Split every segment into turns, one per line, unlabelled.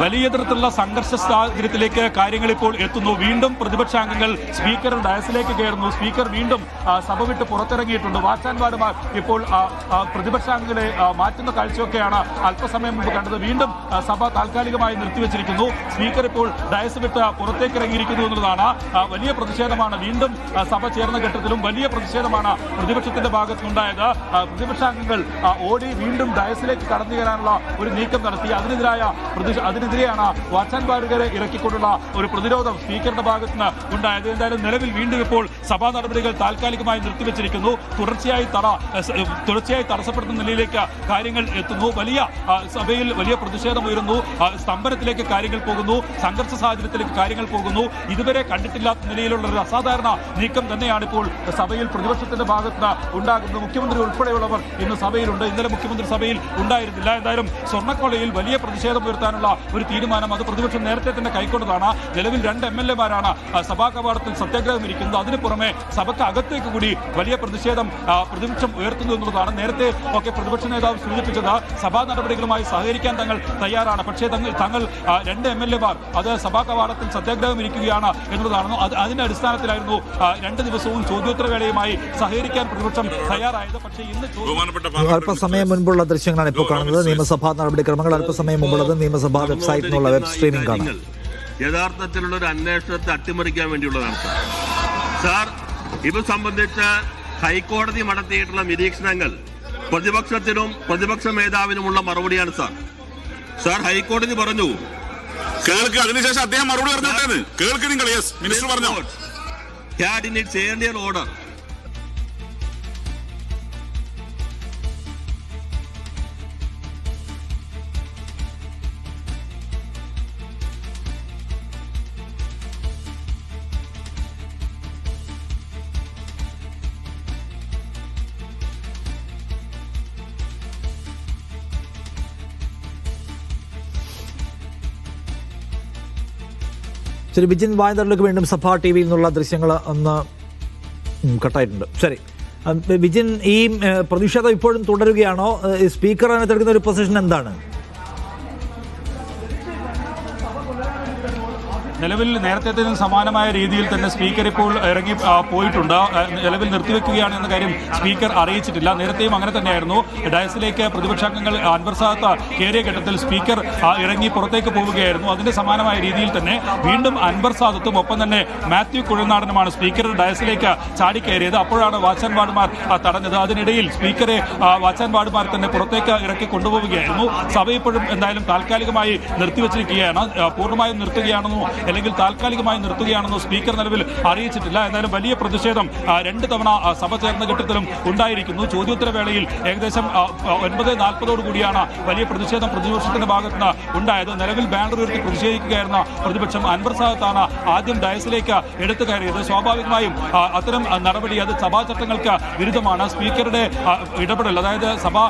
വലിയ തരത്തിലുള്ള സംഘർഷ സാഹചര്യത്തിലേക്ക് കാര്യങ്ങൾ ഇപ്പോൾ എത്തുന്നു. വീണ്ടും പ്രതിപക്ഷാംഗങ്ങൾ സ്പീക്കർ ഡയസിലേക്ക് കയറുന്നു. സ്പീക്കർ വീണ്ടും സഭ വിട്ട് പുറത്തിറങ്ങിയിട്ടുണ്ട്. വാച്ച് ആൻഡ് വാർഡുമാർ ഇപ്പോൾ പ്രതിപക്ഷാംഗങ്ങളെ മാറ്റുന്ന കാഴ്ചയൊക്കെയാണ് അല്പസമയം മുമ്പ് കണ്ടത്. വീണ്ടും സഭ താൽക്കാലികമായി നിർത്തിവെച്ചിരിക്കുന്നു. സ്പീക്കർ ഇപ്പോൾ ഡയസ് വിട്ട് പുറത്തേക്ക് ഇറങ്ങിയിരിക്കുന്നു എന്നുള്ളതാണ് വലിയ പ്രതിഷേധമാണ്. വീണ്ടും സഭ ചേർന്ന ഘട്ടത്തിലും വലിയ പ്രതിഷേധമാണ് പ്രതിപക്ഷത്തിന്റെ ഭാഗത്തുനിന്നുണ്ടായത്. പ്രതിപക്ഷാംഗങ്ങൾ ഓടി വീണ്ടും ഡയസിലേക്ക് കടന്നു കയറാനുള്ള ഒരു നീക്കം നടത്തി. അതിനെതിരെയാണ് വാച്ച് ആൻഡ് വാർഡുകാരെ ഇറക്കിക്കൊണ്ടുള്ള ഒരു പ്രതിരോധം സ്പീക്കറുടെ ഭാഗത്തുനിന്ന് ഉണ്ടായത്. എന്തായാലും നിലവിൽ വീണ്ടും ഇപ്പോൾ സഭാ നടപടികൾ താൽക്കാലികമായി നിർത്തിവെച്ചിരിക്കുന്നു. തുടർച്ചയായി തടസ്സപ്പെടുത്തുന്ന നിലയിലേക്ക് കാര്യങ്ങൾ എത്തുന്നു. സഭയിൽ വലിയ പ്രതിഷേധം ഉയരുന്നു. സ്തംഭനത്തിലേക്ക് കാര്യങ്ങൾ പോകുന്നു. സംഘർഷ സാഹചര്യത്തിലേക്ക് കാര്യങ്ങൾ പോകുന്നു. ഇതുവരെ കണ്ടിട്ടില്ലാത്ത നിലയിലുള്ള ഒരു അസാധാരണ നീക്കം തന്നെയാണ് ഇപ്പോൾ സഭയിൽ പ്രതിപക്ഷത്തിന്റെ ഭാഗത്ത് ഉണ്ടാകുന്നത്. മുഖ്യമന്ത്രി ഉൾപ്പെടെയുള്ളവർ ഇന്ന് സഭയിലുണ്ട്. ഇന്നലെ മുഖ്യമന്ത്രി സഭയിൽ ഉണ്ടായിരുന്നില്ല. എന്തായാലും സ്വർണ്ണക്കൊള്ളയിൽ വലിയ പ്രതിഷേധം ഉയർത്താനുള്ള ഒരു തീരുമാനം അത് പ്രതിപക്ഷം നേരത്തെ തന്നെ കൈക്കൊണ്ടതാണ്. നിലവിൽ 2 MLA-മാരാണ് സഭാ കവാടത്തിൽ സത്യാഗ്രഹം ഇരിക്കുന്നത്. അതിന് പുറമെ സഭയ്ക്ക് അകത്തേക്ക് കൂടി വലിയ പ്രതിഷേധം പ്രതിപക്ഷം ഉയർത്തുന്നു എന്നുള്ളതാണ്. നേരത്തെ ഒക്കെ പ്രതിപക്ഷ നേതാവ് സൂചിപ്പിച്ചത് സഭാ നടപടികളുമായി സഹകരിക്കാൻ തങ്ങൾ തയ്യാറാണ്. പക്ഷേ തങ്ങൾ 2 MLA-മാർ അത് സഭാ കവാടത്തിൽ സത്യാഗ്രഹം ഇരിക്കുകയാണ് എന്നുള്ളതാണ്. അതിന്റെ അടിസ്ഥാനത്തിലായിരുന്നു 2 ദിവസവും ചോദ്യോത്തരവേളയുമായി സഹകരിക്കാൻ പ്രതിപക്ഷം തയ്യാറായത്. പക്ഷേ ഇന്ന്
അല്പസമയം മുൻപുള്ള ദൃശ്യങ്ങളാണ് ഇപ്പോൾ കാണുന്നത്. നിയമസഭാ നടപടിക്രമങ്ങൾ അല്പസമയം മുമ്പുള്ളത് നിയമസഭാ വെബ്സൈറ്റിനുള്ള വെബ് സ്ട്രീമിംഗ് ആണ്.
യഥാർത്ഥത്തിലുള്ള ഒരു അന്വേഷണത്തെ അട്ടിമറിക്കാൻ വേണ്ടിയുള്ളതാണ് സാർ. ഇത് സംബന്ധിച്ച് ഹൈക്കോടതി നടത്തിയിട്ടുള്ള നിരീക്ഷണങ്ങൾ പ്രതിപക്ഷത്തിനും പ്രതിപക്ഷ മേധാവിനുമുള്ള മറുപടിയാണ് സാർ. ഹൈക്കോടതി പറഞ്ഞു
കേൾക്ക്, അതിനുശേഷം അദ്ദേഹം മറുപടി പറഞ്ഞിട്ടാണ് കേൾക്ക്. നിങ്ങൾ മിനിസ്റ്റർ പറഞ്ഞു
had in its earlier order
ശരി, ബിജിൻ വായനറിലേക്ക് വീണ്ടും സഭാ ടി വിയിൽ നിന്നുള്ള ദൃശ്യങ്ങൾ ഒന്ന് കട്ടായിട്ടുണ്ട്. ശരി ബിജിൻ, ഈ പ്രതിഷേധം ഇപ്പോഴും തുടരുകയാണോ? സ്പീക്കർ അതിനകത്തെടുക്കുന്ന ഒരു പൊസിഷൻ എന്താണ്?
നിലവിൽ നേരത്തെ സമാനമായ രീതിയിൽ തന്നെ സ്പീക്കർ ഇപ്പോൾ ഇറങ്ങി പോയിട്ടുണ്ട്. നിലവിൽ നിർത്തിവെക്കുകയാണ് എന്ന കാര്യം സ്പീക്കർ അറിയിച്ചിട്ടില്ല. നേരത്തെയും അങ്ങനെ തന്നെയായിരുന്നു. ഡയസിലേക്ക് പ്രതിപക്ഷാംഗങ്ങൾ അൻവർ സാദത്ത് കയറിയ ഘട്ടത്തിൽ സ്പീക്കർ ഇറങ്ങി പുറത്തേക്ക് പോവുകയായിരുന്നു. അതിന്റെ സമാനമായ രീതിയിൽ തന്നെ വീണ്ടും അൻവർ സാദത്തും ഒപ്പം തന്നെ മാത്യു കുഴൽനാടനുമാണ് സ്പീക്കറുടെ ഡയസിലേക്ക് ചാടിക്കയറിയത്. അപ്പോഴാണ് വാച്ച് ആൻഡ് വാർഡുമാർ തടഞ്ഞത്. അതിനിടയിൽ സ്പീക്കറെ വാച്ച് ആൻഡ് വാർഡുമാർ തന്നെ പുറത്തേക്ക് ഇറക്കി കൊണ്ടുപോവുകയായിരുന്നു. സഭ ഇപ്പോഴും എന്തായാലും താൽക്കാലികമായി നിർത്തിവെച്ചിരിക്കുകയാണ്. പൂർണ്ണമായും നിർത്തുകയാണെന്നോ അല്ലെങ്കിൽ താൽക്കാലികമായി നിർത്തുകയാണെന്നോ സ്പീക്കർ നിലവിൽ അറിയിച്ചിട്ടില്ല. എന്തായാലും വലിയ പ്രതിഷേധം 2 തവണ സഭ ചേർന്ന ഘട്ടത്തിലും ഉണ്ടായിരിക്കുന്നു. ചോദ്യോത്തരവേളയിൽ ഏകദേശം 9:40 കൂടിയാണ് വലിയ പ്രതിഷേധം പ്രതിപക്ഷത്തിന്റെ ഭാഗത്തുനിന്ന് ഉണ്ടായത്. നിലവിൽ ബാനർ ഉയർത്തി പ്രതിഷേധിക്കുകയായിരുന്ന പ്രതിപക്ഷം അൻവർ സാദത്താണ് ആദ്യം ഡയസിലേക്ക് എടുത്തു കയറിയത്. സ്വാഭാവികമായും അത്തരം നടപടി അത് സഭാ ചട്ടങ്ങൾക്ക് വിരുദ്ധമാണ്. സ്പീക്കറുടെ ഇടപെടൽ, അതായത് സഭാ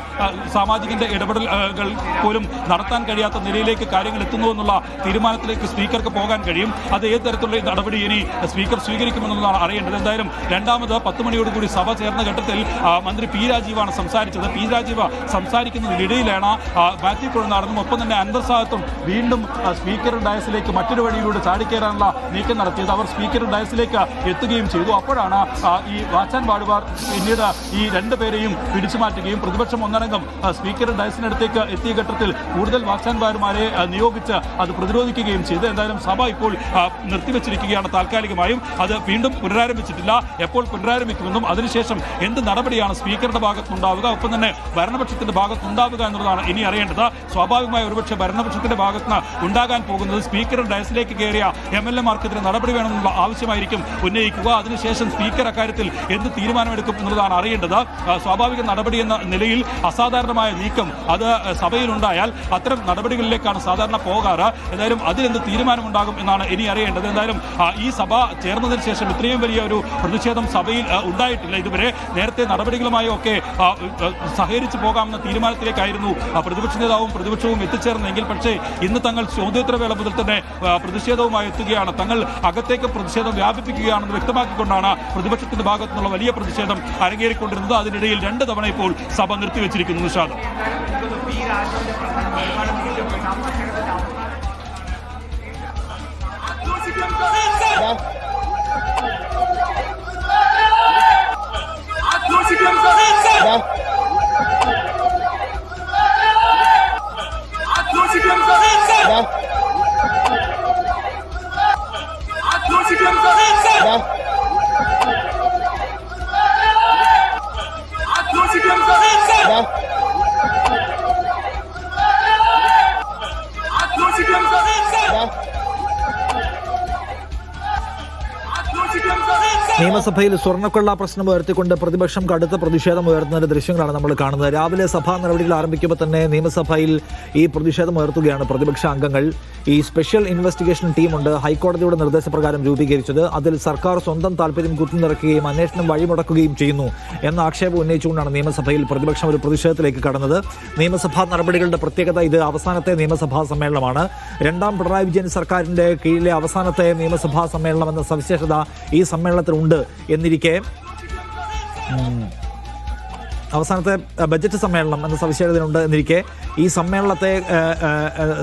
സാമാജികന്റെ ഇടപെടലുകൾ പോലും നടത്താൻ കഴിയാത്ത നിലയിലേക്ക് കാര്യങ്ങൾ എത്തുന്നു എന്നുള്ള തീരുമാനത്തിലേക്ക് സ്പീക്കർക്ക് പോകാൻ കഴിയും. അത് ഏത് തരത്തിലുള്ള നടപടി ഇനി സ്പീക്കർ സ്വീകരിക്കുമെന്നുള്ളതാണ് അറിയേണ്ടത്. എന്തായാലും രണ്ടാമത് 10 മണിയോടുകൂടി സഭ ചേർന്ന ഘട്ടത്തിൽ മന്ത്രി പി രാജീവാണ് സംസാരിച്ചത്. പി രാജീവ് സംസാരിക്കുന്നതിനിടയിലാണ് മാത്യു കുഴൽനാടനും ഒപ്പം തന്നെ അൻവർ സാദത്തും വീണ്ടും സ്പീക്കറുടെ ഡയസിലേക്ക് മറ്റൊരു വഴിയിലൂടെ ചാടിക്കയറാനുള്ള നീക്കം നടത്തിയത്. അവർ സ്പീക്കറുടെ ഡയസിലേക്ക് എത്തുകയും ചെയ്തു. അപ്പോഴാണ് ഈ വാച്ച് ആൻഡ് വാർഡുമാർ പിന്നീട് ഈ 2 പേരെയും പിടിച്ചു മാറ്റുകയും പ്രതിപക്ഷം ഒന്നടങ്കം സ്പീക്കറുടെ ഡയസിനടുത്തേക്ക് എത്തിയ ഘട്ടത്തിൽ കൂടുതൽ വാച്ച് ആൻഡ് വാർഡുമാരെ നിയോഗിച്ച് അത് പ്രതിരോധിക്കുകയും ചെയ്തു. എന്തായാലും സഭ ഇപ്പോൾ നിർത്തിവെച്ചിരിക്കുകയാണ് താൽക്കാലികമായും. അത് വീണ്ടും പുനരാരംഭിച്ചിട്ടില്ല. എപ്പോൾ പുനരാരംഭിക്കുമെന്നും അതിനുശേഷം എന്ത് നടപടിയാണ് സ്പീക്കറുടെ ഭാഗത്തുനിന്നുണ്ടാവുക, ഒപ്പം തന്നെ ഭരണപക്ഷത്തിന്റെ ഭാഗത്തുനിന്നുണ്ടാവുക എന്നുള്ളതാണ് ഇനി അറിയേണ്ടത്. സ്വാഭാവികമായ ഒരുപക്ഷെ ഭരണപക്ഷത്തിന്റെ ഭാഗത്തുനിന്ന് ഉണ്ടാകാൻ പോകുന്നത് സ്പീക്കറുടെ ഡയസിലേക്ക് കയറിയ MLA-മാർക്കെതിരെ നടപടി വേണമെന്നുള്ള ആവശ്യമായിരിക്കും ഉന്നയിക്കുക. അതിനുശേഷം സ്പീക്കർ അക്കാര്യത്തിൽ എന്ത് തീരുമാനമെടുക്കും എന്നുള്ളതാണ് അറിയേണ്ടത്. സ്വാഭാവിക നടപടി എന്ന നിലയിൽ അസാധാരണമായ നീക്കം അത് സഭയിലുണ്ടായാൽ അത്തരം നടപടികളിലേക്കാണ് സാധാരണ പോകാറ്. എന്തായാലും അതിലെന്ത് തീരുമാനമുണ്ടാകും എന്നാണ് ഇനി അറിയേണ്ടത്. എന്തായാലും ഈ സഭ ചേർന്നതിന് ശേഷം ഇത്രയും വലിയ ഒരു പ്രതിഷേധം സഭയിൽ ഉണ്ടായിട്ടില്ല ഇതുവരെ. നേരത്തെ നടപടികളുമായി ഒക്കെ സഹകരിച്ചു പോകാമെന്ന തീരുമാനത്തിലേക്കായിരുന്നു പ്രതിപക്ഷ നേതാവും പ്രതിപക്ഷവും എത്തിച്ചേർന്നെങ്കിൽ, പക്ഷേ ഇന്ന് തങ്ങൾ ചോദ്യോത്തരവേള മുതൽ തന്നെ പ്രതിഷേധവുമായി എത്തുകയാണ്. തങ്ങൾ അകത്തേക്ക് പ്രതിഷേധം വ്യാപിപ്പിക്കുകയാണെന്ന് വ്യക്തമാക്കിക്കൊണ്ടാണ് പ്രതിപക്ഷത്തിന്റെ ഭാഗത്തു നിന്നുള്ള വലിയ പ്രതിഷേധം അരങ്ങേറിക്കൊണ്ടിരുന്നത്. അതിനിടയിൽ 2 തവണ ഇപ്പോൾ സഭ നിർത്തിവെച്ചിരിക്കുന്നു. നിഷാദ്,
നിയമസഭയിൽ സ്വർണ്ണക്കൊള്ള പ്രശ്നം ഉയർത്തിക്കൊണ്ട് പ്രതിപക്ഷം കടുത്ത പ്രതിഷേധം ഉയർത്തുന്നതിന്റെ ദൃശ്യങ്ങളാണ് നമ്മൾ കാണുന്നത്. രാവിലെ സഭാ നടപടികൾ ആരംഭിക്കുമ്പോൾ തന്നെ നിയമസഭയിൽ ഈ പ്രതിഷേധം ഉയർത്തുകയാണ് പ്രതിപക്ഷ അംഗങ്ങൾ. ഈ സ്പെഷ്യൽ ഇൻവെസ്റ്റിഗേഷൻ ടീമുണ്ട് ഹൈക്കോടതിയുടെ നിർദ്ദേശപ്രകാരം രൂപീകരിച്ചത്. അതിൽ സർക്കാർ സ്വന്തം താല്പര്യം കുത്തിനിറക്കുകയും അന്വേഷണം വഴിമുടക്കുകയും ചെയ്യുന്നു എന്ന ആക്ഷേപം ഉന്നയിച്ചുകൊണ്ടാണ് നിയമസഭയിൽ പ്രതിപക്ഷം ഒരു പ്രതിഷേധത്തിലേക്ക് കടന്നത്. നിയമസഭാ നടപടികളുടെ പ്രത്യേകത ഇത് അവസാനത്തെ നിയമസഭാ സമ്മേളനമാണ്. രണ്ടാം പിണറായി വിജയൻ സർക്കാരിന്റെ കീഴിലെ അവസാനത്തെ നിയമസഭാ സമ്മേളനം എന്ന സവിശേഷത ഈ സമ്മേളനത്തിലുണ്ട് എന്നിരിക്കെ അവസാനത്തെ ബജറ്റ് സമ്മേളനം എന്ന സവിശേഷതയുണ്ട് എന്നിരിക്കെ ഈ സമ്മേളനത്തെ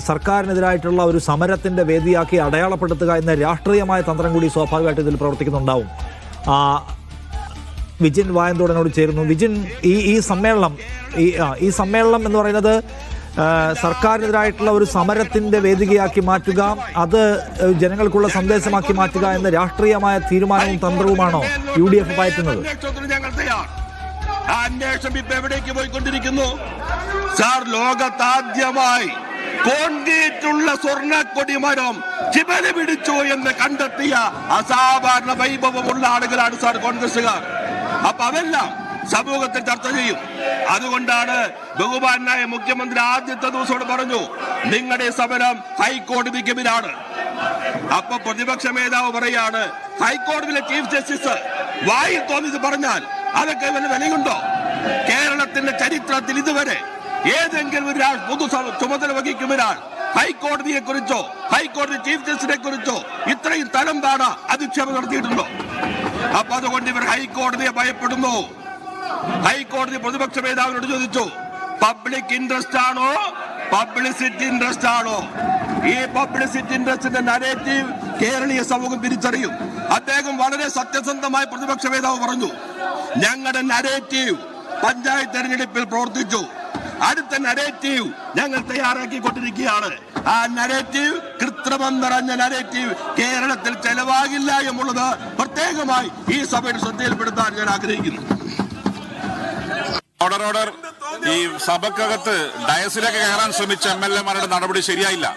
സർക്കാരിനെതിരായിട്ടുള്ള ഒരു സമരത്തിന്റെ വേദിയാക്കി അടയാളപ്പെടുത്തുക എന്ന രാഷ്ട്രീയമായ തന്ത്രം കൂടി സ്വാഭാവികമായിട്ട് ഇതിൽ പ്രവർത്തിക്കുന്നുണ്ടാവും. വിജിൻ വായന്തോടനോട് ചേരുന്നു. വിജിൻ, ഈ സമ്മേളനം എന്ന് പറയുന്നത് സർക്കാരിനെതിരായിട്ടുള്ള ഒരു സമരത്തിന്റെ വേദികയാക്കി മാറ്റുക, അത് ജനങ്ങൾക്കുള്ള സന്ദേശമാക്കി മാറ്റുക എന്ന രാഷ്ട്രീയമായ തീരുമാനവും തന്ത്രവുമാണോ UDF പയറ്റുന്നത്?
അന്വേഷണം ഇപ്പൊ എവിടേക്ക് പോയിക്കൊണ്ടിരിക്കുന്നു? സാർ, ലോകത്താദ്യമായി കോൺക്രീറ്റുള്ള സ്വർണ്ണക്കൊടി മരം ചിതറി പിടിച്ചു എന്ന് കണ്ടെത്തിയ അസാധാരണ വൈഭവമുള്ള ആളുകളാണ് സാർ കോൺഗ്രസുകാർ. അപ്പൊ അതെല്ലാം സമൂഹത്തിൽ ചർച്ച ചെയ്യും. അതുകൊണ്ടാണ് ബഹുമാനായ മുഖ്യമന്ത്രി ആദ്യത്തെ ദിവസോട് പറഞ്ഞു, നിങ്ങളുടെ സമരം ഹൈക്കോടതിക്കെതിരാണ്. അപ്പൊ പ്രതിപക്ഷ നേതാവ് പറയാണ്, ഹൈക്കോടതിയിലെ ചീഫ് ജസ്റ്റിസ് വായിൽ തോന്നിയത് പറഞ്ഞാൽ അതൊക്കെ വല്ല വിലയുണ്ടോ? കേരളത്തിന്റെ ചരിത്രത്തിൽ ഇതുവരെ ഏതെങ്കിലും ഒരാൾ പൊതു ചുമതല വഹിക്കും ഒരാൾ ഹൈക്കോടതിയെ കുറിച്ചോ ഹൈക്കോടതി ചീഫ് ജസ്റ്റിസിനെ കുറിച്ചോ ഇത്രയും തരം താണ അധിക്ഷേപം നടത്തിയിട്ടുണ്ടോ? അപ്പൊ അതുകൊണ്ട് ഇവർ ഹൈക്കോടതിയെ ഭയപ്പെടുന്നു. ഹൈക്കോടതി പ്രതിപക്ഷ നേതാവിനോട് ചോദിച്ചു, പബ്ലിക് ഇൻട്രസ്റ്റ് ആണോ പബ്ലിസിറ്റി ഇൻട്രസ്റ്റ് ആണോ? ഈ പബ്ലിസിറ്റി ഇൻട്രസ്റ്റിന്റെ നരേറ്റീവ് കേരളീയ സമൂഹം തിരിച്ചറിയും. അദ്ദേഹം വളരെ സത്യസന്ധമായ പ്രതിപക്ഷ നേതാവ് പറഞ്ഞു, ഞങ്ങളുടെ നരേറ്റീവ് പഞ്ചായത്ത് തെരഞ്ഞെടുപ്പിൽ പ്രവർത്തിച്ചു, അടുത്ത നരേറ്റീവ് ഞങ്ങൾ തയ്യാറാക്കിക്കൊണ്ടിരിക്കുകയാണ്. ആ നരേറ്റീവ് കൃത്രിമം നിറഞ്ഞ നരേറ്റീവ് കേരളത്തിൽ ചെലവാകില്ല എന്നുള്ളത് പ്രത്യേകമായി ഈ സഭയിൽ ശ്രദ്ധയിൽപ്പെടുത്താൻ ഞാൻ ആഗ്രഹിക്കുന്നു.
ഓർഡർ ഈ സഭക്കകത്ത് ഡയസിലേക്ക് കയറാൻ ശ്രമിച്ച MLA മാരുടെ നടപടി ശരിയായില്ല.